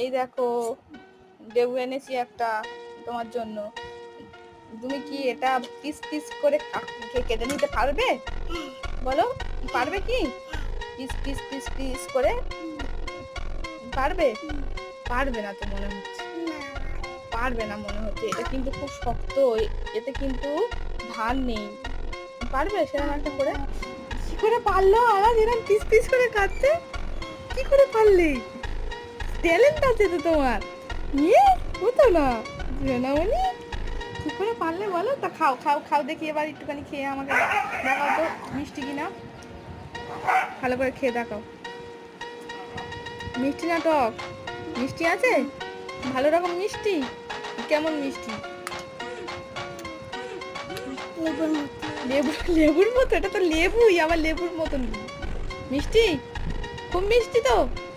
এই দেখো লেবু এনেছি একটা তোমার জন্য। তুমি কি এটা পিস পিস করে কেটে নিতে পারবে? বলো পারবে কি? পিস পিস পিস পিস করে পারবে? পারবে না তো মনে হচ্ছে, পারবে না মনে হচ্ছে। এটা কিন্তু খুব শক্ত, এতে কিন্তু ধার নেই। পারবে সেরকম একটা করে? কি করে পারলো আওয়াজ এরকম পিস পিস করে কাটতে? কি করে পারলি? ট্যালেন্ট আছে তো তোমার। ইয়ে হতো না সোনামণি, কি করে পারলে বলো তা? খাও খাও খাও দেখি, এবার একটুখানি খেয়ে আমাকে দেখাও তো মিষ্টি কিনা, ভালো করে খেয়ে দেখাও। মিষ্টি না টক? মিষ্টি আছে, ভালো রকম মিষ্টি। কেমন মিষ্টি? লেবু, লেবুর মতো? এটা তো লেবুই, আবার লেবুর মতন মিষ্টি, খুব মিষ্টি তো।